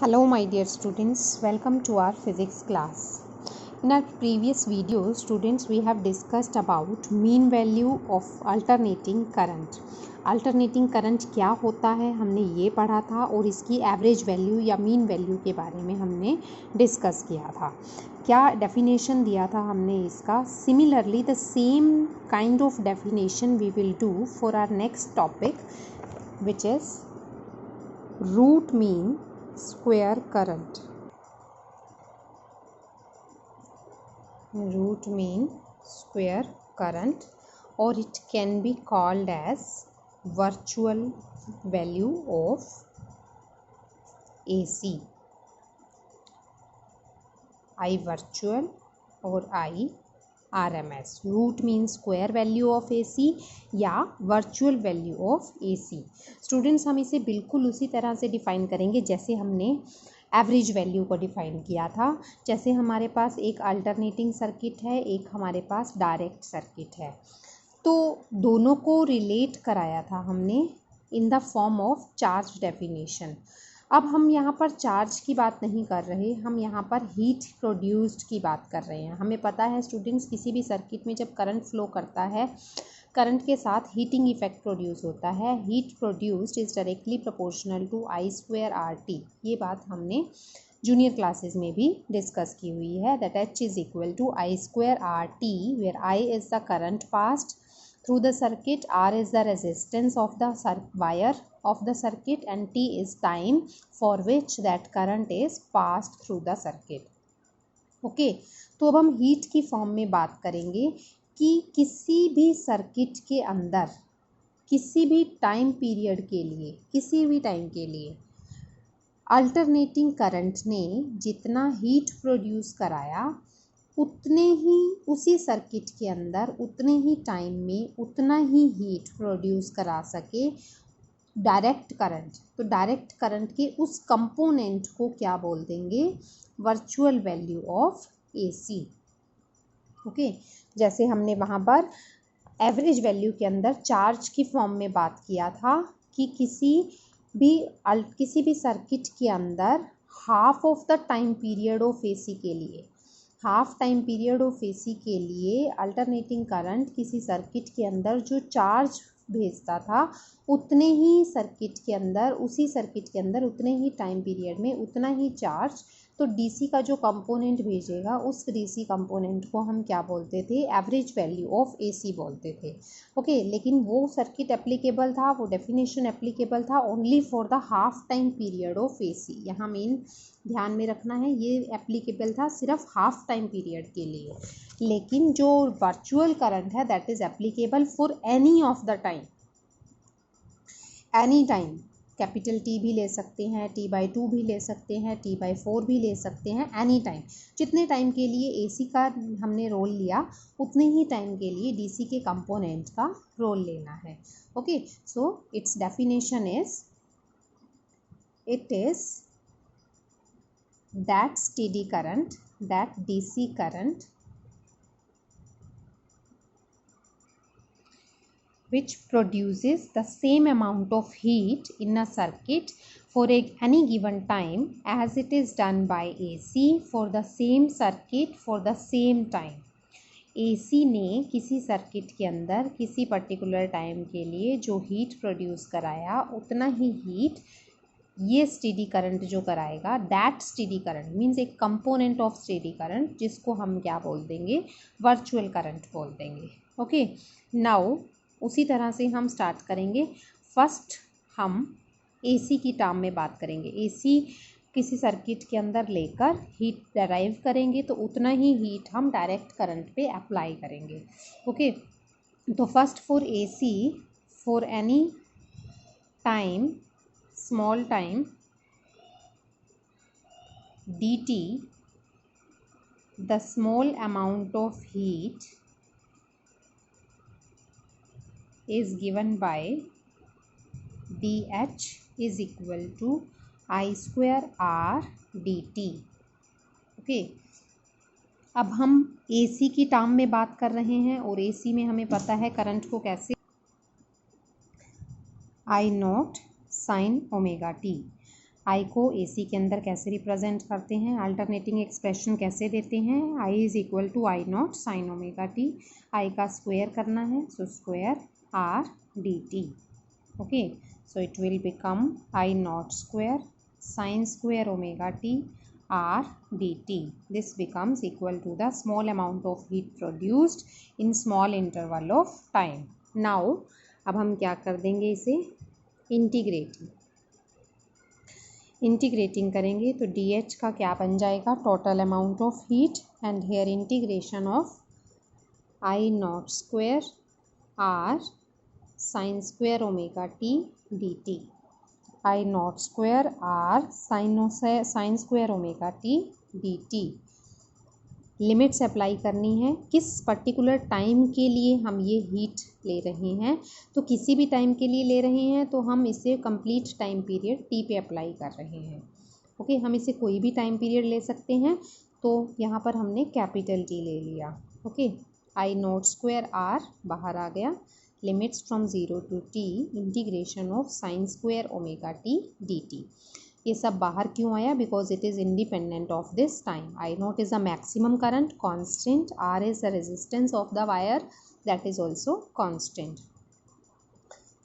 Hello my dear students, welcome to our physics class. In our previous video, students, we have discussed about mean value of alternating current. Alternating current क्या होता है हमने ये पढ़ा था और इसकी एवरेज वैल्यू या मीन वैल्यू के बारे में हमने डिस्कस किया था. क्या डेफिनेशन दिया था हमने इसका. Similarly the same kind of definition we will do for our next topic which is root mean square current. Root mean square current, or it can be called as virtual value of AC. I virtual or I RMS. Root means square value of AC या virtual value of AC. Students हम इसे बिल्कुल उसी तरह से define करेंगे जैसे हमने एवरेज वैल्यू को डिफ़ाइन किया था. जैसे हमारे पास एक अल्टरनेटिंग सर्किट है, एक हमारे पास डायरेक्ट सर्किट है, तो दोनों को रिलेट कराया था हमने in the form of charge definition. अब हम यहाँ पर चार्ज की बात नहीं कर रहे, हम यहाँ पर हीट प्रोड्यूस्ड की बात कर रहे हैं. हमें पता है स्टूडेंट्स, किसी भी सर्किट में जब करंट फ्लो करता है, करंट के साथ हीटिंग इफेक्ट प्रोड्यूस होता है. Heat produced is directly proportional to I² RT. ये बात हमने जूनियर क्लासेस में भी डिस्कस की हुई है. That H is equal to I² RT, where I is the current passed through the circuit, R is the resistance of the wire of the circuit, and T is time for which that current is passed through the circuit. Okay, तो अब हम heat की form में बात करेंगे कि किसी भी सर्किट के अंदर किसी भी टाइम पीरियड के लिए, किसी भी टाइम के लिए अल्टरनेटिंग करंट ने जितना हीट प्रोड्यूस कराया, उतने ही उसी सर्किट के अंदर उतने ही टाइम में उतना ही हीट प्रोड्यूस करा सके डायरेक्ट करंट. तो डायरेक्ट करंट के उस कंपोनेंट को क्या बोल देंगे? Virtual value of AC. Okay, जैसे हमने वहाँ पर एवरेज वैल्यू के अंदर चार्ज की फॉर्म में बात किया था कि किसी भी सर्किट के अंदर half of the time period of AC के लिए, half time period of AC के लिए अल्टरनेटिंग करंट किसी सर्किट के अंदर जो चार्ज भेजता था, उतने ही सर्किट के अंदर, उसी सर्किट के अंदर उतने ही टाइम पीरियड में उतना ही चार्ज, तो DC का जो कंपोनेंट भेजेगा उस DC कंपोनेंट को हम क्या बोलते थे? एवरेज वैल्यू ऑफ AC बोलते थे. ओके, लेकिन वो सर्किट एप्लीकेबल था, वो डेफिनेशन एप्लीकेबल था only for the half time period of AC. यहाँ मेन ध्यान में रखना है, ये एप्लीकेबल था सिर्फ हाफ टाइम पीरियड के लिए. लेकिन जो वर्चुअल करंट है that is applicable for any of the time, any time. Capital T भी ले सकते हैं, T/2 भी ले सकते हैं, T/4 भी ले सकते हैं. एनी टाइम, जितने टाइम के लिए AC का हमने रोल लिया, उतने ही टाइम के लिए DC के कंपोनेंट का रोल लेना है. Okay, so it's definition is, it is that steady current, that DC current which produces the same amount of heat in a circuit for any given time as it is done by AC for the same circuit for the same time. AC ने किसी circuit के अंदर किसी particular time के लिए जो heat produce कराया, उतना ही हीट ये स्टेडी करंट जो कराएगा, दैट स्टेडी करंट मीन्स एक कंपोनेंट ऑफ स्टेडी करंट, जिसको हम क्या बोल देंगे? वर्चुअल करंट बोल देंगे. ओके, नाउ उसी तरह से हम स्टार्ट करेंगे. फर्स्ट हम AC की टर्म में बात करेंगे. AC किसी सर्किट के अंदर लेकर हीट डराइव करेंगे, तो उतना ही हीट हम डायरेक्ट करंट पे अप्लाई करेंगे. ओके, तो first for AC, for any time, small time dt, the small amount of heat is given by dH is equal to I² R dt. Okay, अब हम AC की term में बात कर रहे हैं और AC में हमें पता है करंट को कैसे, I0 sin omega t. आई को AC के अंदर कैसे रिप्रेजेंट करते हैं, अल्टरनेटिंग एक्सप्रेशन कैसे देते हैं, I is equal to I nought sine omega T, I का स्क्वायर करना है, so square R D T. Okay, so it will become I naught square sin square omega t r dt. This becomes equal to the small amount of heat produced in small interval of time. Now अब हम क्या कर देंगे, इसे integrating करेंगे तो dH का क्या बन जाएगा, total amount of heat, and here integration of I naught square r sin square omega t dt. I naught square r sin square omega t dt. Limits apply करनी है, किस पर्टिकुलर टाइम के लिए हम ये हीट ले रहे हैं, तो किसी भी टाइम के लिए ले रहे हैं तो हम इसे कंप्लीट टाइम पीरियड टी पे अप्लाई कर रहे हैं. ओके, हम इसे कोई भी टाइम पीरियड ले सकते हैं, तो यहाँ पर हमने कैपिटल टी ले लिया. Okay, I not square R बाहर आ गया, limits from 0 to t integration of sine square omega T D T. ये सब बाहर क्यों आया, because it is independent of this time. I naught is a maximum current constant, R is the resistance of the wire that is also constant.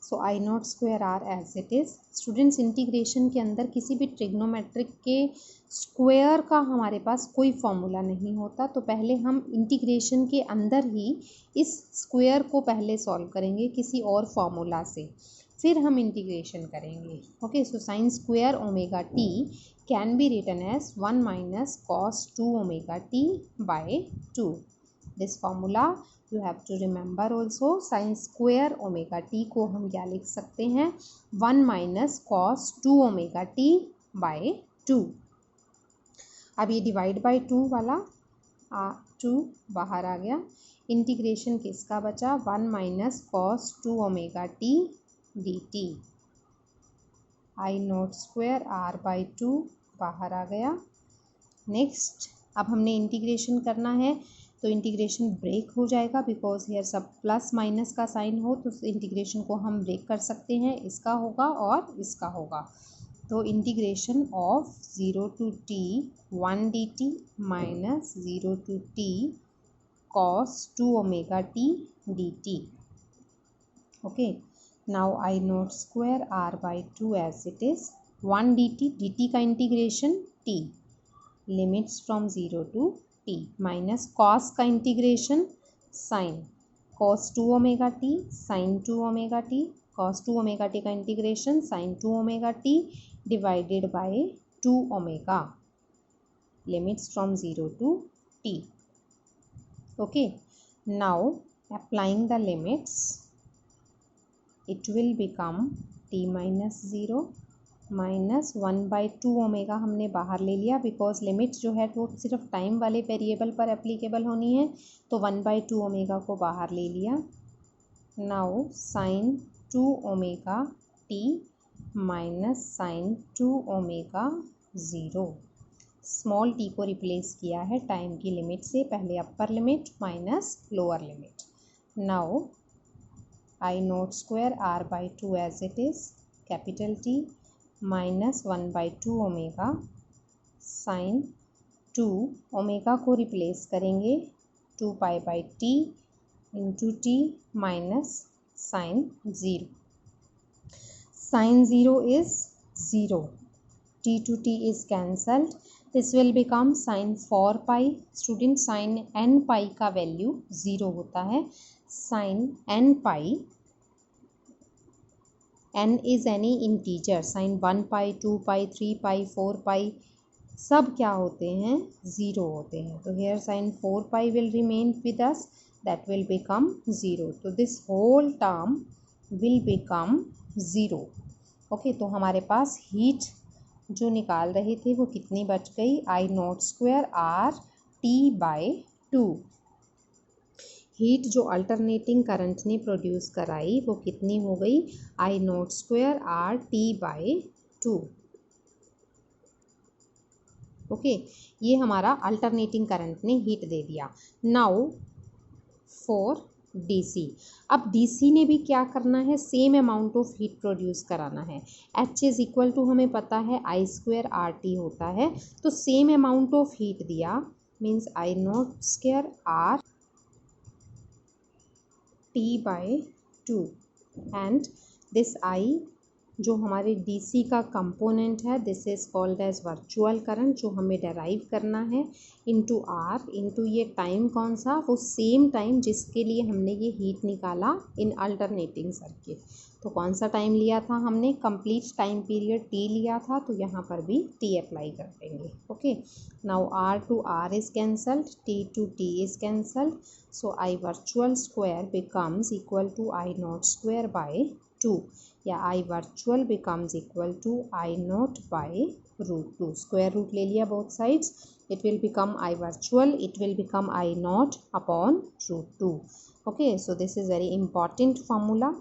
So I not square R as it is. Students, integration के अंदर किसी भी trigonometric के square का हमारे पास कोई formula नहीं होता, तो पहले हम इंटीग्रेशन के अंदर ही इस स्क्वायर को पहले सॉल्व करेंगे किसी और फॉर्मूला से, फिर हम इंटीग्रेशन करेंगे. Okay, so sine square omega T can be written as 1 minus cos 2 omega T by 2. This formula you have to remember also. Sine square omega T को हम क्या लिख सकते हैं, 1 minus cos 2 omega T by 2. अब ये divide by 2 वाला 2 बाहर आ गया, इंटीग्रेशन किसका बचा, 1 minus cos 2 omega T dt. I not square R by 2 बाहर आ गया. नेक्स्ट, अब हमने इंटीग्रेशन करना है, तो इंटीग्रेशन ब्रेक हो जाएगा, बिकॉज हेयर सब प्लस माइनस का साइन हो तो इंटीग्रेशन को हम ब्रेक कर सकते हैं, इसका होगा और इसका होगा. तो integration of 0 to t 1 dt minus 0 to t cos 2 omega t dt. Okay, now I naught square r by 2 as it is, 1 dt का integration t, limits from 0 to t, minus cos का integration sin cos 2 omega t sin 2 omega t, cos 2 omega t का integration sin 2 omega t divided by 2 omega, limits from 0 to t. Okay, now applying the limits, it will become t minus 0 minus 1 by 2 omega हमने बाहर ले लिया, because limit जो है वो सिर्फ time वाले वेरिएबल पर एप्लीकेबल होनी है, तो 1 बाई 2 ओमेगा को बाहर ले लिया. Now sine 2 omega T minus sine 2 omega 0, small T को रिप्लेस किया है टाइम की लिमिट से, पहले upper limit minus lower limit. Now I naught square r by 2 as it is, capital T minus 1 by 2 omega sin 2 omega को replace करेंगे 2 pi by t into T minus sine 0. Sine 0 is 0, t to t is cancelled, this will become sin 4 pi. Student, sine n pi का value 0 होता है. sin n pi, n is any integer, sin 1 पाई 2 पाई 3 पाई 4 पाई सब क्या होते हैं, 0 होते हैं. तो here sin 4 pi will remain with us, that will become 0. तो this whole term will become 0. Okay, तो हमारे पास हीट जो निकाल रहे थे वो कितनी बच गई, I not square R T by 2. Heat जो अल्टरनेटिंग करंट ने प्रोड्यूस कराई वो कितनी हो गई, I not square R T by 2. Okay, ये हमारा अल्टरनेटिंग करंट ने हीट दे दिया. Now for DC। अब DC ने भी क्या करना है, same amount of heat produce कराना है। H इज इक्वल टू हमें पता है I² RT होता है, तो सेम अमाउंट ऑफ हीट दिया means I0² RT/2 and this I जो हमारे DC का कंपोनेंट है, this is called as virtual current, जो हमें डेराइव करना है, इनटू R इनटू ये टाइम कौन सा, वो सेम टाइम जिसके लिए हमने ये हीट निकाला इन अल्टरनेटिंग सर्किट। तो कौन सा टाइम लिया था हमने, कंप्लीट टाइम पीरियड T लिया था, तो यहाँ पर भी T अप्लाई कर देंगे। Okay, now R to R is cancelled, T to T is cancelled, so I virtual square becomes equal to I0²/2 या I virtual becomes equal to I0/√2, square root ले लिया both sides, it will become I virtual, it will become I0/√2। okay, so this is very important formula।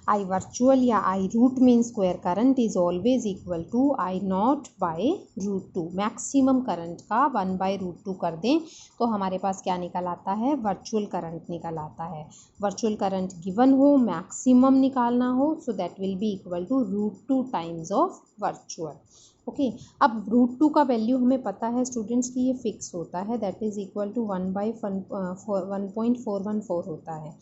I virtual या I root mean square current is always equal to I0/√2। Maximum current का 1/√2 कर दें तो हमारे पास क्या निकल आता है, वर्चुअल करंट निकल आता है। वर्चुअल करंट गिवन हो, मैक्सिमम निकालना हो, so that will be equal to √2 times of virtual. Okay, अब √2 का वैल्यू हमें पता है स्टूडेंट्स की ये फिक्स होता है, दैट इज इक्वल टू 1/1.414 होता है।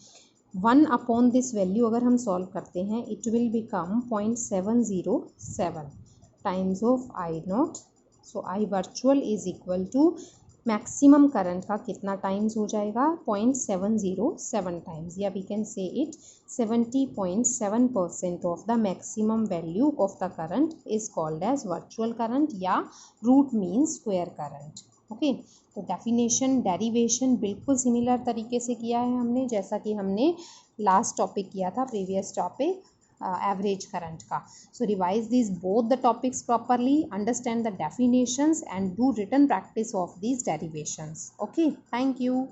1 अपॉन दिस वैल्यू अगर हम सॉल्व करते हैं, it will become 0.707 times of I0। So I virtual is equal to maximum current का कितना टाइम्स हो जाएगा, 0.707 टाइम्स, या we can say it 70.7% of the maximum value of the current is called as virtual current या root mean square current. Okay, तो definition derivation बिल्कुल similar तरीके से किया है हमने, जैसा कि हमने लास्ट टॉपिक किया था, प्रीवियस टॉपिक एवरेज करंट का। So revise this both the topics properly, understand the definitions and do written practice of these derivations। Okay, thank you.